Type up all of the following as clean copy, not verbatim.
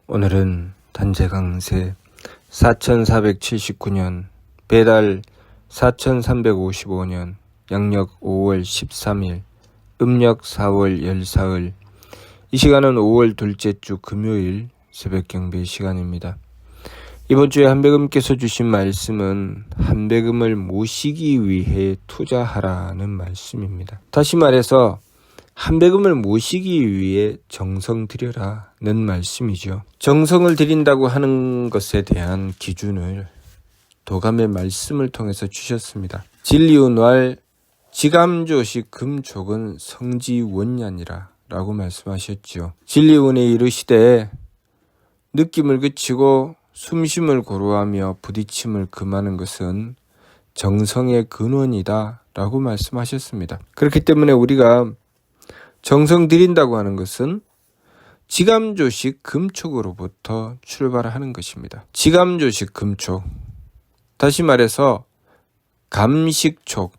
오늘은 단체강세 4479년 배달 4355년 양력 5월 13일 음력 4월 14일 이 시간은 5월 둘째 주 금요일 새벽 경배 시간입니다. 이번 주에 한배금께서 주신 말씀은 한배금을 모시기 위해 투자하라는 말씀입니다. 다시 말해서 한배금을 모시기 위해 정성 들여라는 말씀이죠. 정성을 들인다고 하는 것에 대한 기준을 도감의 말씀을 통해서 주셨습니다. 진리운왈 지감조식 금촉은 성지원년이라 라고 말씀하셨죠. 진리운에 이르시되 느낌을 그치고 숨쉼을 고루하며 부딪힘을 금하는 것은 정성의 근원이다 라고 말씀하셨습니다. 그렇기 때문에 우리가 정성 들인다고 하는 것은 지감조식 금촉으로부터 출발하는 것입니다. 지감조식 금촉, 다시 말해서 감식촉,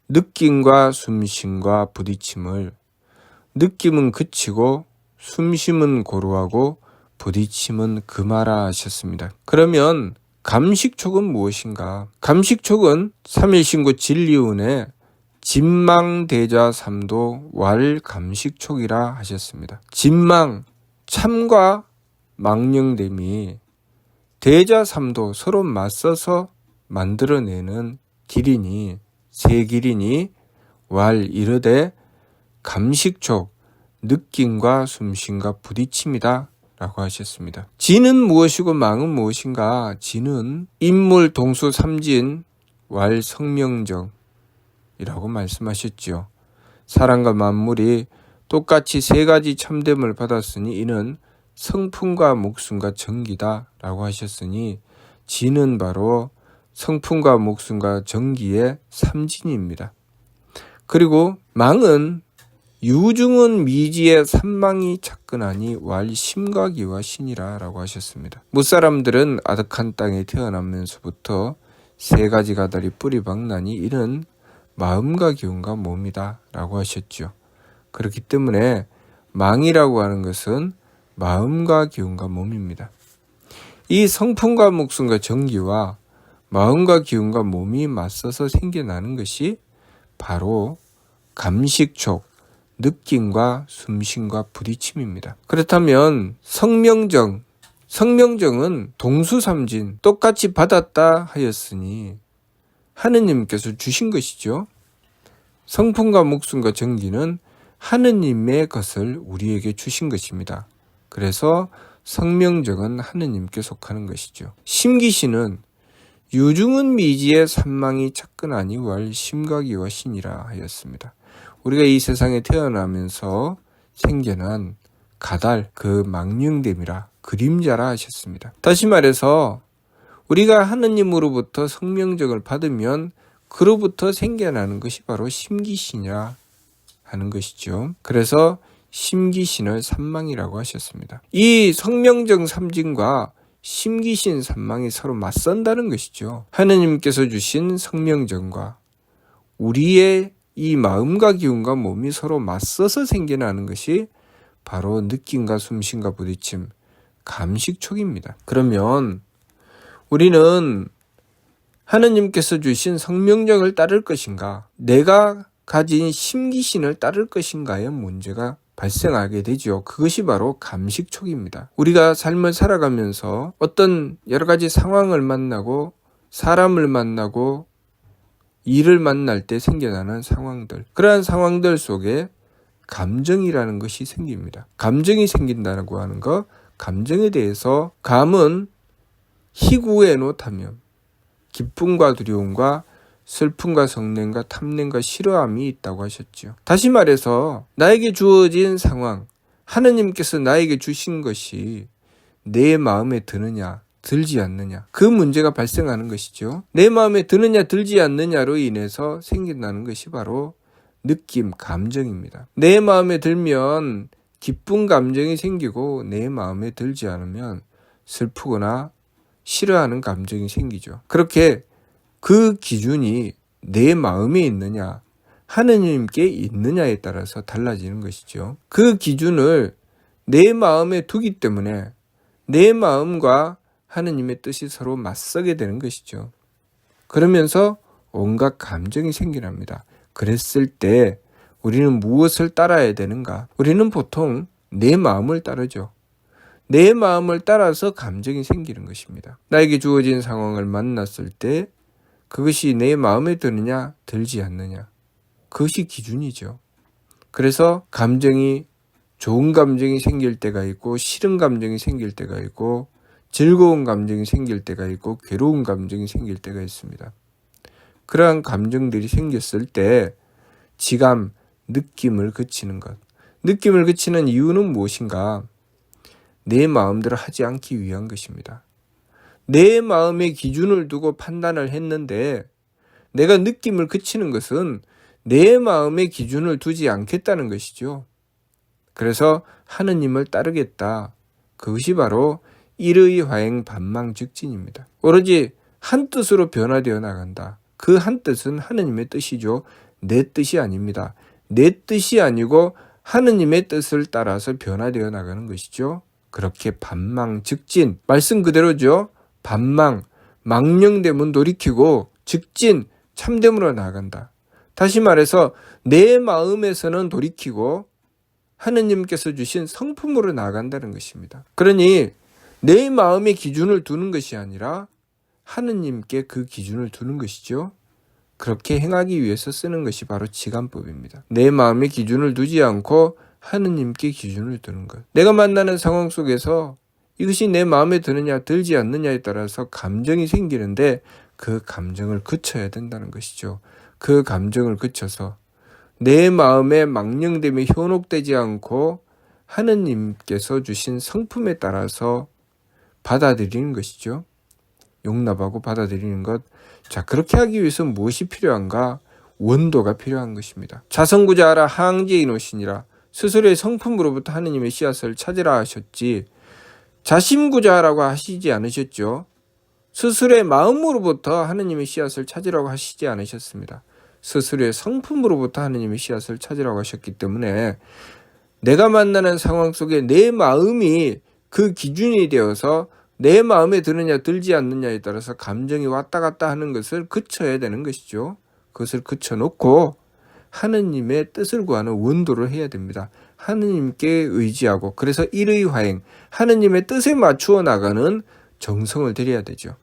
느낌과 숨쉼과 부딪힘을 느낌은 그치고 숨쉼은 고루하고 부딪힘은 금하라 하셨습니다. 그러면 감식촉은 무엇인가? 감식촉은 3일신고 진리운에 진망대자 삼도 왈 감식촉이라 하셨습니다. 진망, 참과 망령됨이 대자 삼도 서로 맞서서 만들어내는 길이니 세 길이니 왈 이르되 감식촉, 느낌과 숨쉼과 부딪힘이다 라고 하셨습니다. 진은 무엇이고 망은 무엇인가? 진은 인물 동수 삼진 왈 성명정 이라고 말씀하셨죠. 사람과 만물이 똑같이 세 가지 참됨을 받았으니 이는 성품과 목숨과 정기다 라고 하셨으니 진은 바로 성품과 목숨과 정기의 삼진입니다. 그리고 망은 유중은 미지의 삼망이 착근하니 왈 심각이와 신이라 라고 하셨습니다. 무사람들은 아득한 땅에 태어나면서부터 세 가지 가달이 뿌리 박나니 이는 마음과 기운과 몸이다 라고 하셨죠. 그렇기 때문에 망이라고 하는 것은 마음과 기운과 몸입니다. 이 성품과 목숨과 정기와 마음과 기운과 몸이 맞서서 생겨나는 것이 바로 감식촉, 느낌과 숨쉼과 부딪힘입니다. 그렇다면 성명정은 동수삼진 똑같이 받았다 하였으니 하느님께서 주신 것이죠. 성품과 목숨과 정기는 하느님의 것을 우리에게 주신 것입니다. 그래서 성명정은 하느님께 속하는 것이죠. 심기신은 유중은 미지의 삼망이 착근하니 왈 심각이와 신이라 하였습니다. 우리가 이 세상에 태어나면서 생겨난 가달, 그 망령됨이라 그림자라 하셨습니다. 다시 말해서 우리가 하느님으로부터 성명정을 받으면 그로부터 생겨나는 것이 바로 심기신이라 하는 것이죠. 그래서 심기신을 삼망이라고 하셨습니다. 이 성명정 삼진과 심기신 삼망이 서로 맞선다는 것이죠. 하느님께서 주신 성명정과 우리의 이 마음과 기운과 몸이 서로 맞서서 생겨나는 것이 바로 느낌과 숨쉼과 부딪힘, 감식촉입니다. 그러면 우리는 하느님께서 주신 성명정을 따를 것인가, 내가 가진 심기신을 따를 것인가의 문제가 발생하게 되죠. 그것이 바로 감식촉입니다. 우리가 삶을 살아가면서 어떤 여러 가지 상황을 만나고 사람을 만나고 일을 만날 때 생겨나는 상황들, 그러한 상황들 속에 감정이라는 것이 생깁니다. 감정이 생긴다고 하는 것, 감정에 대해서 감은 희구에 놓다면 기쁨과 두려움과 슬픔과 성냄과 탐냄과 싫어함이 있다고 하셨죠. 다시 말해서 나에게 주어진 상황, 하느님께서 나에게 주신 것이 내 마음에 드느냐 들지 않느냐, 그 문제가 발생하는 것이죠. 내 마음에 드느냐 들지 않느냐로 인해서 생긴다는 것이 바로 느낌, 감정입니다. 내 마음에 들면 기쁜 감정이 생기고 내 마음에 들지 않으면 슬프거나 싫어하는 감정이 생기죠. 그렇게 그 기준이 내 마음에 있느냐 하느님께 있느냐에 따라서 달라지는 것이죠. 그 기준을 내 마음에 두기 때문에 내 마음과 하느님의 뜻이 서로 맞서게 되는 것이죠. 그러면서 온갖 감정이 생겨납니다. 그랬을 때 우리는 무엇을 따라야 되는가? 우리는 보통 내 마음을 따르죠. 내 마음을 따라서 감정이 생기는 것입니다. 나에게 주어진 상황을 만났을 때 그것이 내 마음에 드느냐 들지 않느냐, 그것이 기준이죠. 그래서 감정이, 좋은 감정이 생길 때가 있고 싫은 감정이 생길 때가 있고 즐거운 감정이 생길 때가 있고 괴로운 감정이 생길 때가 있습니다. 그러한 감정들이 생겼을 때 지감, 느낌을 그치는 것. 느낌을 그치는 이유는 무엇인가? 내 마음대로 하지 않기 위한 것입니다. 내 마음의 기준을 두고 판단을 했는데 내가 느낌을 그치는 것은 내 마음의 기준을 두지 않겠다는 것이죠. 그래서 하느님을 따르겠다. 그것이 바로 일의 화행 반망즉진입니다. 오로지 한 뜻으로 변화되어 나간다. 그 한 뜻은 하느님의 뜻이죠. 내 뜻이 아닙니다. 내 뜻이 아니고 하느님의 뜻을 따라서 변화되어 나가는 것이죠. 그렇게 반망즉진, 말씀 그대로죠. 반망, 망령됨은 돌이키고 즉진, 참됨으로 나아간다. 다시 말해서 내 마음에서는 돌이키고 하느님께서 주신 성품으로 나아간다는 것입니다. 그러니 내 마음의 기준을 두는 것이 아니라 하느님께 그 기준을 두는 것이죠. 그렇게 행하기 위해서 쓰는 것이 바로 지감법입니다. 내 마음의 기준을 두지 않고 하느님께 기준을 두는 것. 내가 만나는 상황 속에서 이것이 내 마음에 드느냐 들지 않느냐에 따라서 감정이 생기는데 그 감정을 그쳐야 된다는 것이죠. 그 감정을 그쳐서 내 마음의 망령됨이 현혹되지 않고 하느님께서 주신 성품에 따라서 받아들이는 것이죠. 용납하고 받아들이는 것. 자, 그렇게 하기 위해서 무엇이 필요한가? 원도가 필요한 것입니다. 자성구자하라 항제이노시니라. 스스로의 성품으로부터 하느님의 씨앗을 찾으라 하셨지 자심구자하라고 하시지 않으셨죠. 스스로의 마음으로부터 하느님의 씨앗을 찾으라고 하시지 않으셨습니다. 스스로의 성품으로부터 하느님의 씨앗을 찾으라고 하셨기 때문에 내가 만나는 상황 속에 내 마음이 그 기준이 되어서 내 마음에 드느냐 들지 않느냐에 따라서 감정이 왔다 갔다 하는 것을 그쳐야 되는 것이죠. 그것을 그쳐놓고 하느님의 뜻을 구하는 원도를 해야 됩니다. 하느님께 의지하고, 그래서 일의 화행, 하느님의 뜻에 맞추어 나가는 정성을 들여야 되죠.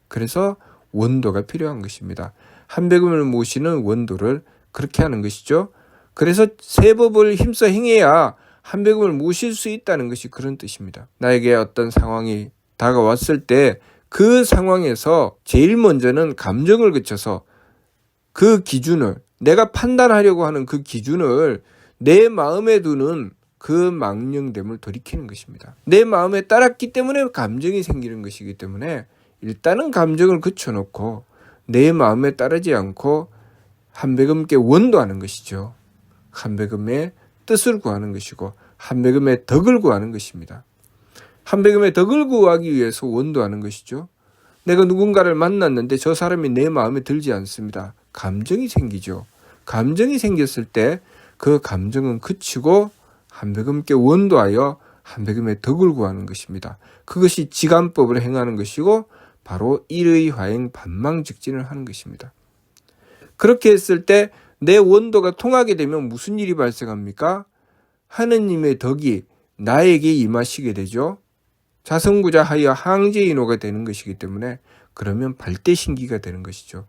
그래서 원도가 필요한 것입니다. 한백음을 모시는 원도를 그렇게 하는 것이죠. 그래서 세법을 힘써 행해야 한백음을 모실 수 있다는 것이 그런 뜻입니다. 나에게 어떤 상황이 다가왔을 때 그 상황에서 제일 먼저는 감정을 그쳐서 그 기준을, 내가 판단하려고 하는 그 기준을 내 마음에 두는 그 망령됨을 돌이키는 것입니다. 내 마음에 따랐기 때문에 감정이 생기는 것이기 때문에 일단은 감정을 그쳐놓고 내 마음에 따르지 않고 한백음께 원도하는 것이죠. 한백음의 뜻을 구하는 것이고 한백음의 덕을 구하는 것입니다. 한백음의 덕을 구하기 위해서 원도하는 것이죠. 내가 누군가를 만났는데 저 사람이 내 마음에 들지 않습니다. 감정이 생기죠. 감정이 생겼을 때 그 감정은 그치고 한백음께 원도하여 한백음의 덕을 구하는 것입니다. 그것이 지감법을 행하는 것이고 바로 일의 화행 반망즉진을 하는 것입니다. 그렇게 했을 때 내 원도가 통하게 되면 무슨 일이 발생합니까? 하느님의 덕이 나에게 임하시게 되죠. 자성구자하여 항제인호가 되는 것이기 때문에 그러면 발대신기가 되는 것이죠.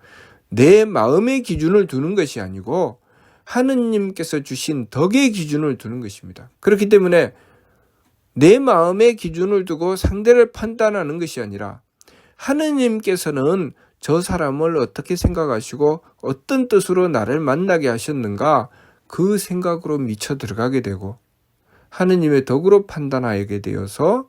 내 마음의 기준을 두는 것이 아니고 하느님께서 주신 덕의 기준을 두는 것입니다. 그렇기 때문에 내 마음의 기준을 두고 상대를 판단하는 것이 아니라 하느님께서는 저 사람을 어떻게 생각하시고 어떤 뜻으로 나를 만나게 하셨는가, 그 생각으로 미쳐 들어가게 되고 하느님의 덕으로 판단하게 되어서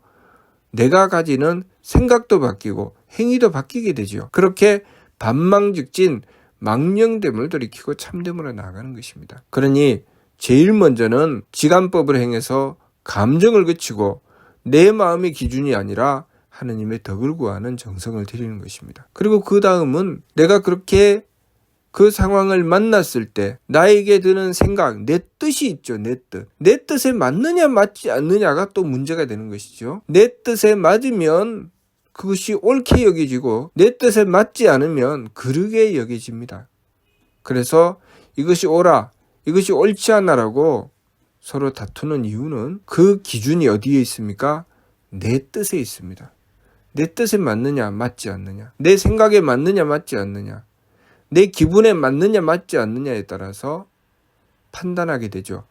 내가 가지는 생각도 바뀌고 행위도 바뀌게 되죠. 그렇게 반망즉진, 망령됨을 돌이키고 참됨으로 나아가는 것입니다. 그러니 제일 먼저는 지감법을 행해서 감정을 그치고 내 마음의 기준이 아니라 하느님의 덕을 구하는 정성을 들이는 것입니다. 그리고 그 다음은 내가 그렇게 그 상황을 만났을 때 나에게 드는 생각, 내 뜻이 있죠. 내 뜻. 내 뜻에 맞느냐 맞지 않느냐가 또 문제가 되는 것이죠. 내 뜻에 맞으면 그것이 옳게 여겨지고 내 뜻에 맞지 않으면 그르게 여겨집니다. 그래서 이것이 옳아, 이것이 옳지 않아라고 서로 다투는 이유는 그 기준이 어디에 있습니까? 내 뜻에 있습니다. 내 뜻에 맞느냐 맞지 않느냐, 내 생각에 맞느냐 맞지 않느냐, 내 기분에 맞느냐 맞지 않느냐에 따라서 판단하게 되죠.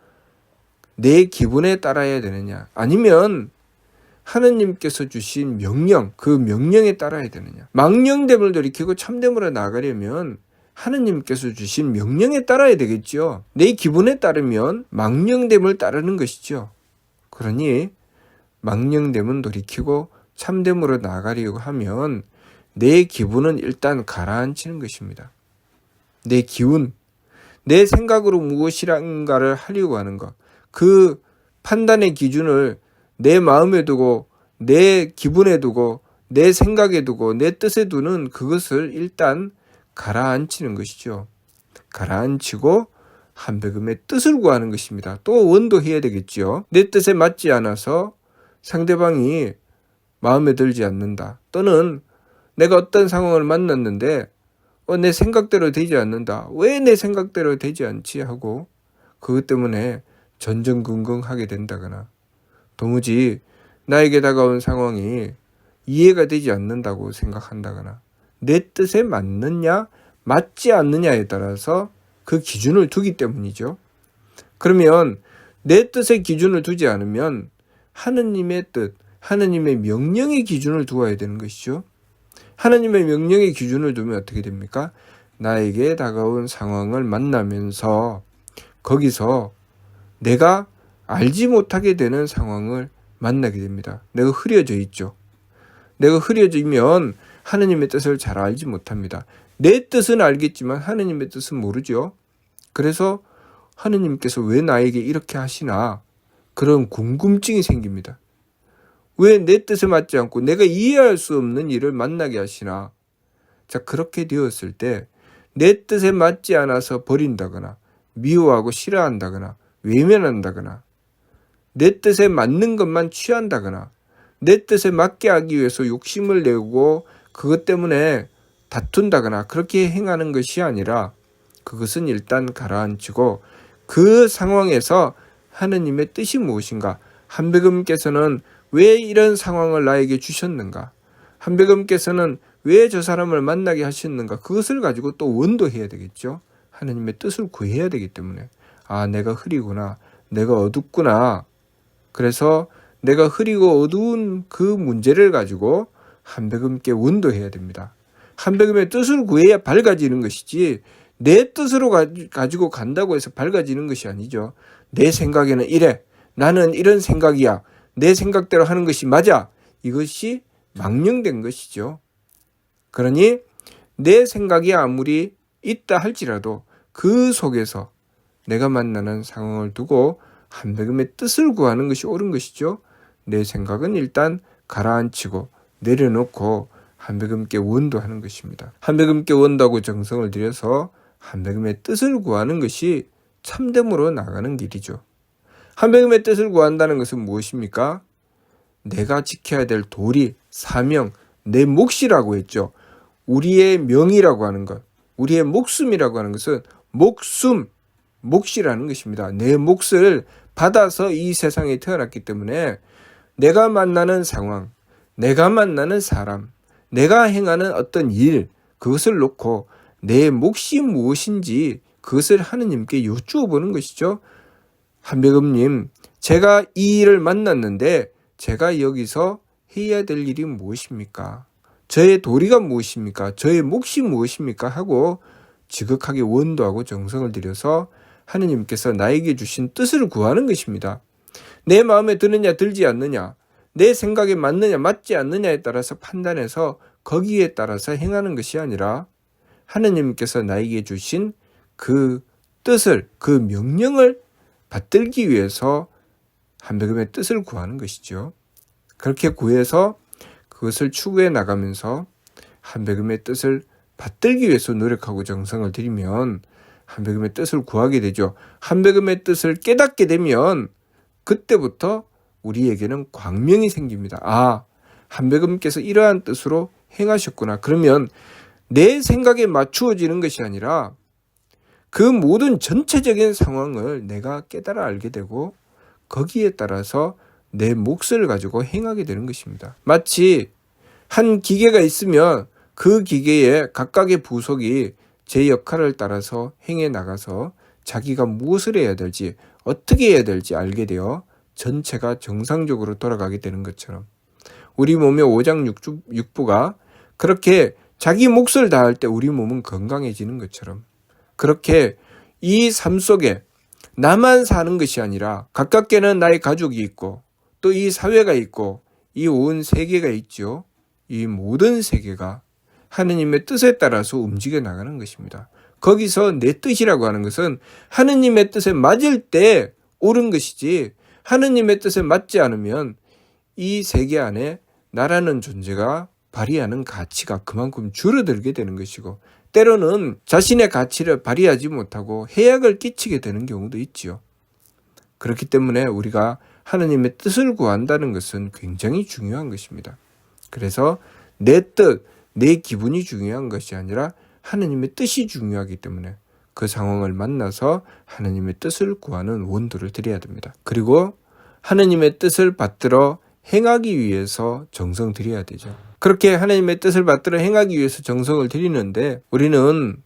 내 기분에 따라야 되느냐, 아니면 하느님께서 주신 명령, 그 명령에 따라야 되느냐. 망령됨을 돌이키고 참됨으로 나가려면 하느님께서 주신 명령에 따라야 되겠죠. 내 기분에 따르면 망령됨을 따르는 것이죠. 그러니 망령됨은 돌이키고 참됨으로 나가려고 하면 내 기분은 일단 가라앉히는 것입니다. 내 기운, 내 생각으로 무엇이란가를 하려고 하는 것, 그 판단의 기준을 내 마음에 두고 내 기분에 두고 내 생각에 두고 내 뜻에 두는 그것을 일단 가라앉히는 것이죠. 가라앉히고 한백음의 뜻을 구하는 것입니다. 또 원도해야 되겠죠. 내 뜻에 맞지 않아서 상대방이 마음에 들지 않는다. 또는 내가 어떤 상황을 만났는데 내 생각대로 되지 않는다. 왜 내 생각대로 되지 않지 하고 그것 때문에 전전긍긍하게 된다거나 도무지 나에게 다가온 상황이 이해가 되지 않는다고 생각한다거나 내 뜻에 맞느냐 맞지 않느냐에 따라서 그 기준을 두기 때문이죠. 그러면 내 뜻에 기준을 두지 않으면 하느님의 뜻, 하느님의 명령의 기준을 두어야 되는 것이죠. 하나님의 명령의 기준을 두면 어떻게 됩니까? 나에게 다가온 상황을 만나면서 거기서 내가 알지 못하게 되는 상황을 만나게 됩니다. 내가 흐려져 있죠. 내가 흐려지면 하나님의 뜻을 잘 알지 못합니다. 내 뜻은 알겠지만 하나님의 뜻은 모르죠. 그래서 하나님께서 왜 나에게 이렇게 하시나 그런 궁금증이 생깁니다. 왜 내 뜻에 맞지 않고 내가 이해할 수 없는 일을 만나게 하시나. 자, 그렇게 되었을 때 내 뜻에 맞지 않아서 버린다거나 미워하고 싫어한다거나 외면한다거나 내 뜻에 맞는 것만 취한다거나 내 뜻에 맞게 하기 위해서 욕심을 내고 그것 때문에 다툰다거나 그렇게 행하는 것이 아니라 그것은 일단 가라앉히고 그 상황에서 하느님의 뜻이 무엇인가, 한백음께서는 왜 이런 상황을 나에게 주셨는가, 한백음께서는 왜 저 사람을 만나게 하셨는가, 그것을 가지고 또 원도해야 되겠죠. 하느님의 뜻을 구해야 되기 때문에 내가 흐리구나, 내가 어둡구나, 그래서 내가 흐리고 어두운 그 문제를 가지고 한백음께 원도해야 됩니다. 한백음의 뜻을 구해야 밝아지는 것이지 내 뜻으로 가지고 간다고 해서 밝아지는 것이 아니죠. 내 생각에는 이래, 나는 이런 생각이야, 내 생각대로 하는 것이 맞아, 이것이 망령된 것이죠. 그러니 내 생각이 아무리 있다 할지라도 그 속에서 내가 만나는 상황을 두고 한백음의 뜻을 구하는 것이 옳은 것이죠. 내 생각은 일단 가라앉히고 내려놓고 한백음께 원도하는 것입니다. 한백음께 원도하고 정성을 들여서 한백음의 뜻을 구하는 것이 참됨으로 나가는 길이죠. 한백음의 뜻을 구한다는 것은 무엇입니까? 내가 지켜야 될 도리, 사명, 내 몫이라고 했죠. 우리의 명이라고 하는 것, 우리의 목숨이라고 하는 것은 몫이라는 것입니다. 내 몫을 받아서 이 세상에 태어났기 때문에 내가 만나는 상황, 내가 만나는 사람, 내가 행하는 어떤 일, 그것을 놓고 내 몫이 무엇인지 그것을 하느님께 여쭈어 보는 것이죠. 한백음님, 제가 이 일을 만났는데 제가 여기서 해야 될 일이 무엇입니까? 저의 도리가 무엇입니까? 저의 몫이 무엇입니까? 하고 지극하게 원도하고 정성을 들여서 하느님께서 나에게 주신 뜻을 구하는 것입니다. 내 마음에 드느냐 들지 않느냐, 내 생각에 맞느냐 맞지 않느냐에 따라서 판단해서 거기에 따라서 행하는 것이 아니라 하느님께서 나에게 주신 그 뜻을, 그 명령을 받들기 위해서 한백음의 뜻을 구하는 것이죠. 그렇게 구해서 그것을 추구해 나가면서 한백음의 뜻을 받들기 위해서 노력하고 정성을 들이면 한백음의 뜻을 구하게 되죠. 한백음의 뜻을 깨닫게 되면 그때부터 우리에게는 광명이 생깁니다. 아, 한백음께서 이러한 뜻으로 행하셨구나. 그러면 내 생각에 맞추어지는 것이 아니라 그 모든 전체적인 상황을 내가 깨달아 알게 되고 거기에 따라서 내 몫을 가지고 행하게 되는 것입니다. 마치 한 기계가 있으면 그 기계의 각각의 부속이 제 역할을 따라서 행해 나가서 자기가 무엇을 해야 될지 어떻게 해야 될지 알게 되어 전체가 정상적으로 돌아가게 되는 것처럼 우리 몸의 오장육부가 그렇게 자기 몫을 다할 때 우리 몸은 건강해지는 것처럼 그렇게 이 삶 속에 나만 사는 것이 아니라 가깝게는 나의 가족이 있고 또 이 사회가 있고 이 온 세계가 있죠. 이 모든 세계가 하느님의 뜻에 따라서 움직여 나가는 것입니다. 거기서 내 뜻이라고 하는 것은 하느님의 뜻에 맞을 때 옳은 것이지 하느님의 뜻에 맞지 않으면 이 세계 안에 나라는 존재가 발휘하는 가치가 그만큼 줄어들게 되는 것이고 때로는 자신의 가치를 발휘하지 못하고 해악을 끼치게 되는 경우도 있지요. 그렇기 때문에 우리가 하느님의 뜻을 구한다는 것은 굉장히 중요한 것입니다. 그래서 내 뜻, 내 기분이 중요한 것이 아니라 하느님의 뜻이 중요하기 때문에 그 상황을 만나서 하느님의 뜻을 구하는 원도를 드려야 됩니다. 그리고 하느님의 뜻을 받들어 행하기 위해서 정성 들여야 되죠. 그렇게 하나님의 뜻을 받들어 행하기 위해서 정성을 들이는데 우리는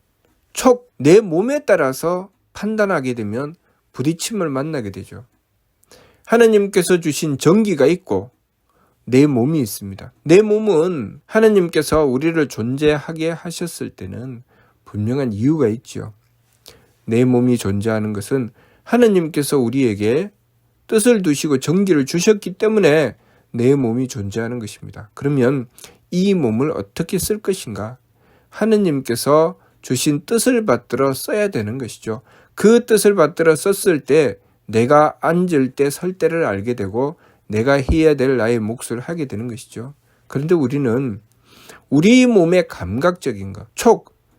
내 몸에 따라서 판단하게 되면 부딪힘을 만나게 되죠. 하나님께서 주신 정기가 있고 내 몸이 있습니다. 내 몸은 하나님께서 우리를 존재하게 하셨을 때는 분명한 이유가 있죠. 내 몸이 존재하는 것은 하나님께서 우리에게 뜻을 두시고 정기를 주셨기 때문에 내 몸이 존재하는 것입니다. 그러면 이 몸을 어떻게 쓸 것인가? 하느님께서 주신 뜻을 받들어 써야 되는 것이죠. 그 뜻을 받들어 썼을 때 내가 앉을 때 설 때를 알게 되고 내가 해야 될 나의 몫을 하게 되는 것이죠. 그런데 우리는 우리 몸의 감각적인 것,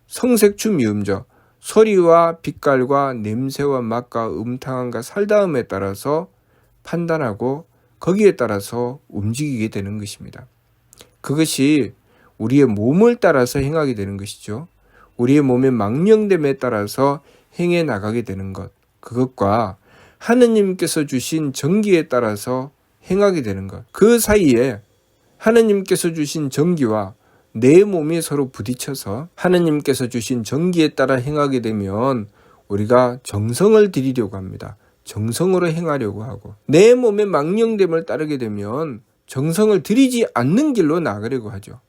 성색추 미음저, 소리와 빛깔과 냄새와 맛과 음탕함과 살다움에 따라서 판단하고 거기에 따라서 움직이게 되는 것입니다. 그것이 우리의 몸을 따라서 행하게 되는 것이죠. 우리의 몸의 망령됨에 따라서 행해 나가게 되는 것, 그것과 하느님께서 주신 정기에 따라서 행하게 되는 것, 그 사이에 하느님께서 주신 정기와 내 몸이 서로 부딪혀서 하느님께서 주신 정기에 따라 행하게 되면 우리가 정성을 들이려고 합니다. 정성으로 행하려고 하고 내 몸의 망령됨을 따르게 되면 정성을 들이지 않는 길로 나가려고 하죠.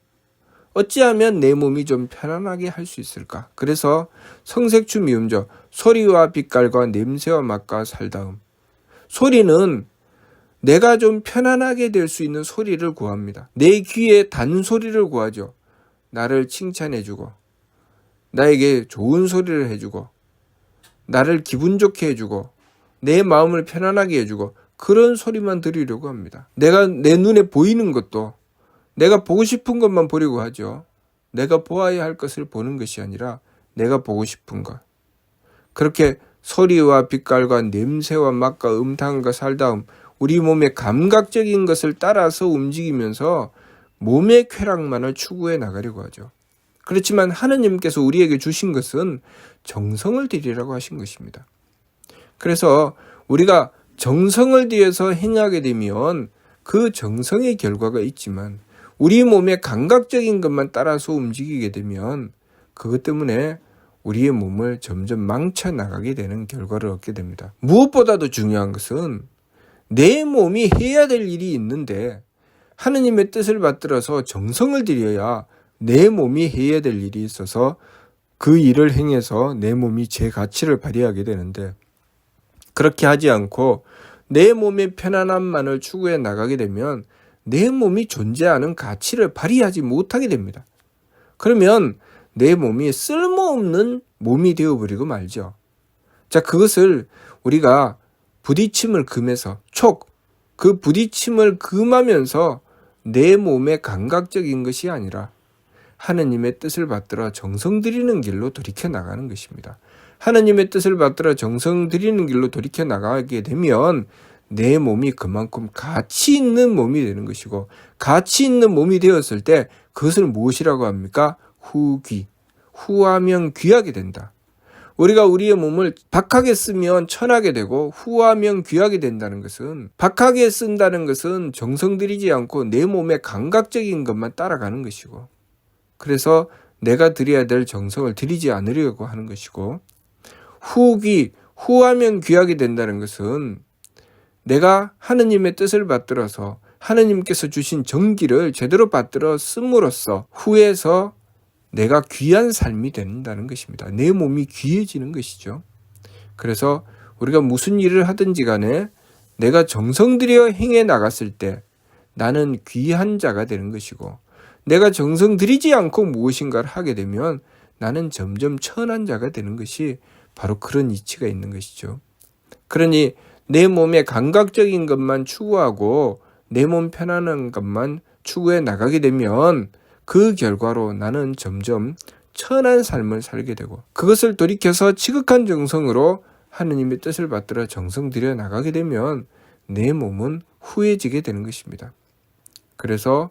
어찌하면 내 몸이 좀 편안하게 할 수 있을까? 그래서 성색추 미음저, 소리와 빛깔과 냄새와 맛과 살다움. 소리는 내가 좀 편안하게 될 수 있는 소리를 구합니다. 내 귀에 단소리를 구하죠. 나를 칭찬해주고 나에게 좋은 소리를 해주고 나를 기분 좋게 해주고 내 마음을 편안하게 해주고 그런 소리만 들으려고 합니다. 내가 내 눈에 보이는 것도 내가 보고 싶은 것만 보려고 하죠. 내가 보아야 할 것을 보는 것이 아니라 내가 보고 싶은 것. 그렇게 소리와 빛깔과 냄새와 맛과 음탕과 살다움, 우리 몸의 감각적인 것을 따라서 움직이면서 몸의 쾌락만을 추구해 나가려고 하죠. 그렇지만 하느님께서 우리에게 주신 것은 정성을 들이라고 하신 것입니다. 그래서 우리가 정성을 들여서 행하게 되면 그 정성의 결과가 있지만 우리 몸의 감각적인 것만 따라서 움직이게 되면 그것 때문에 우리의 몸을 점점 망쳐 나가게 되는 결과를 얻게 됩니다. 무엇보다도 중요한 것은 내 몸이 해야 될 일이 있는데 하느님의 뜻을 받들어서 정성을 들여야 내 몸이 해야 될 일이 있어서 그 일을 행해서 내 몸이 제 가치를 발휘하게 되는데 그렇게 하지 않고 내 몸의 편안함만을 추구해 나가게 되면 내 몸이 존재하는 가치를 발휘하지 못하게 됩니다. 그러면 내 몸이 쓸모없는 몸이 되어버리고 말죠. 자, 그것을 우리가 부딪힘을 금해서 그 부딪힘을 금하면서 내 몸의 감각적인 것이 아니라 하느님의 뜻을 받들어 정성 들이는 길로 돌이켜 나가는 것입니다. 하느님의 뜻을 받들어 정성 들이는 길로 돌이켜 나가게 되면 내 몸이 그만큼 가치 있는 몸이 되는 것이고, 가치 있는 몸이 되었을 때 그것을 무엇이라고 합니까? 후하면 귀하게 된다. 우리가 우리의 몸을 박하게 쓰면 천하게 되고 후하면 귀하게 된다는 것은, 박하게 쓴다는 것은 정성 들이지 않고 내 몸의 감각적인 것만 따라가는 것이고, 그래서 내가 드려야 될 정성을 들이지 않으려고 하는 것이고, 후하면 귀하게 된다는 것은 내가 하느님의 뜻을 받들어서 하느님께서 주신 정기를 제대로 받들어 씀으로써 후에서 내가 귀한 삶이 된다는 것입니다. 내 몸이 귀해지는 것이죠. 그래서 우리가 무슨 일을 하든지 간에 내가 정성 들여 행해 나갔을 때 나는 귀한 자가 되는 것이고, 내가 정성 들이지 않고 무엇인가를 하게 되면 나는 점점 천한 자가 되는 것이 바로 그런 이치가 있는 것이죠. 그러니 내 몸의 감각적인 것만 추구하고 내 몸 편안한 것만 추구해 나가게 되면 그 결과로 나는 점점 천한 삶을 살게 되고, 그것을 돌이켜서 지극한 정성으로 하느님의 뜻을 받들어 정성 들여 나가게 되면 내 몸은 후해지게 되는 것입니다. 그래서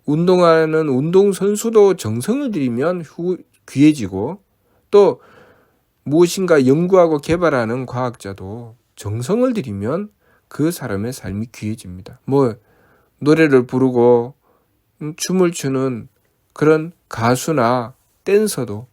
운동하는 운동선수도 정성을 들이면 귀해지고, 또 무엇인가 연구하고 개발하는 과학자도 정성을 들이면 그 사람의 삶이 귀해집니다. 노래를 부르고 춤을 추는 그런 가수나 댄서도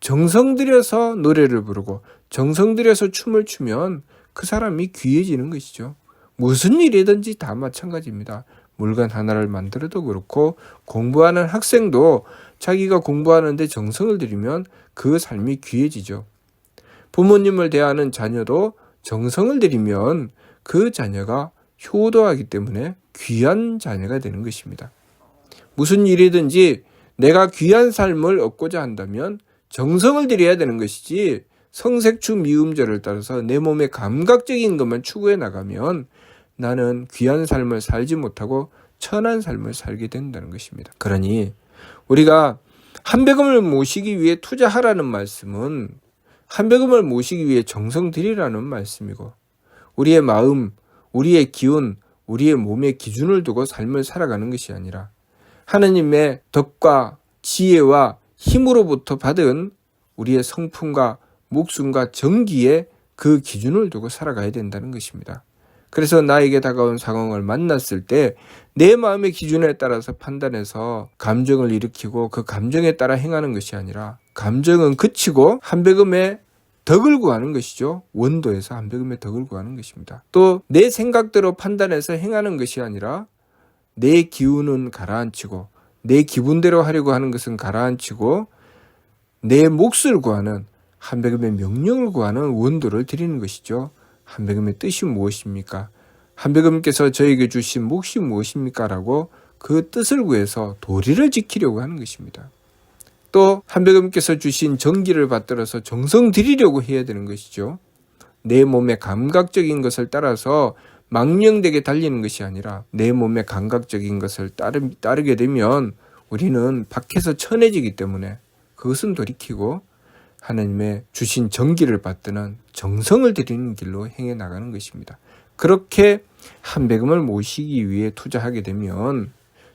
정성 들여서 노래를 부르고 정성 들여서 춤을 추면 그 사람이 귀해지는 것이죠. 무슨 일이든지 다 마찬가지입니다. 물건 하나를 만들어도 그렇고, 공부하는 학생도 자기가 공부하는데 정성을 들이면 그 삶이 귀해지죠. 부모님을 대하는 자녀도 정성을 들이면 그 자녀가 효도하기 때문에 귀한 자녀가 되는 것입니다. 무슨 일이든지 내가 귀한 삶을 얻고자 한다면 정성을 들여야 되는 것이지, 성색추 미음절을 따라서 내 몸의 감각적인 것만 추구해 나가면 나는 귀한 삶을 살지 못하고 천한 삶을 살게 된다는 것입니다. 그러니 우리가 한배금을 모시기 위해 투자하라는 말씀은 한배금을 모시기 위해 정성 들이라는 말씀이고, 우리의 마음, 우리의 기운, 우리의 몸의 기준을 두고 삶을 살아가는 것이 아니라 하느님의 덕과 지혜와 힘으로부터 받은 우리의 성품과 목숨과 정기에 그 기준을 두고 살아가야 된다는 것입니다. 그래서 나에게 다가온 상황을 만났을 때 내 마음의 기준에 따라서 판단해서 감정을 일으키고 그 감정에 따라 행하는 것이 아니라, 감정은 그치고 한배금의 덕을 구하는 것이죠. 원도에서 한배금의 덕을 구하는 것입니다. 또 내 생각대로 판단해서 행하는 것이 아니라 내 기운은 가라앉히고 내 기분대로 하려고 하는 것은 가라앉히고 내 몫을 구하는, 한배금의 명령을 구하는 원도를 드리는 것이죠. 한배금의 뜻이 무엇입니까? 한배금께서 저에게 주신 몫이 무엇입니까? 라고 그 뜻을 구해서 도리를 지키려고 하는 것입니다. 또 한배금께서 주신 정기를 받들어서 정성 들이려고 해야 되는 것이죠. 내 몸의 감각적인 것을 따라서 망령되게 달리는 것이 아니라 내 몸의 감각적인 것을 따르게 되면 우리는 밖에서 천해지기 때문에 그것은 돌이키고 하나님의 주신 정기를 받드는 정성을 들이는 길로 행해 나가는 것입니다. 그렇게 한배금을 모시기 위해 투자하게 되면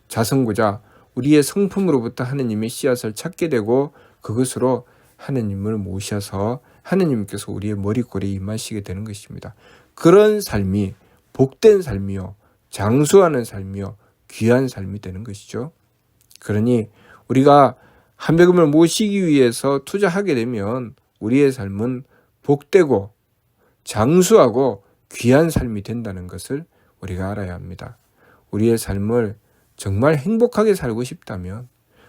자성고자 우리의 성품으로부터 하느님의 씨앗을 찾게 되고, 그것으로 하느님을 모셔서 하느님께서 우리의 머리꼴에 임하시게 되는 것입니다. 그런 삶이 복된 삶이요, 장수하는 삶이요, 귀한 삶이 되는 것이죠. 그러니 우리가 한배금을 모시기 위해서 투자하게 되면 우리의 삶은 복되고 장수하고 귀한 삶이 된다는 것을 우리가 알아야 합니다. 우리의 삶을 정말 행복하게 살고 싶다면,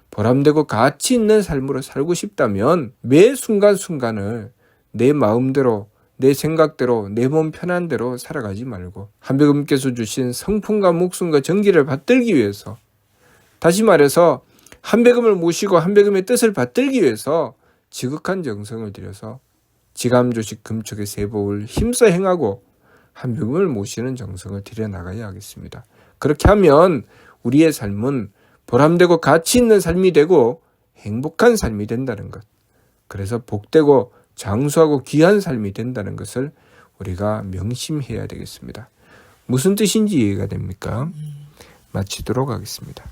보람되고 가치 있는 삶으로 살고 싶다면 매 순간순간을 내 마음대로, 내 생각대로, 내 몸 편한 대로 살아가지 말고 한배금께서 주신 성품과 목숨과 정기를 받들기 위해서, 다시 말해서 한배금을 모시고 한배금의 뜻을 받들기 위해서 지극한 정성을 들여서 지감조식 금촉의 세복을 힘써 행하고 한배금을 모시는 정성을 들여나가야 하겠습니다. 그렇게 하면 우리의 삶은 보람되고 가치 있는 삶이 되고 행복한 삶이 된다는 것. 그래서 복되고 장수하고 귀한 삶이 된다는 것을 우리가 명심해야 되겠습니다. 무슨 뜻인지 이해가 됩니까? 마치도록 하겠습니다.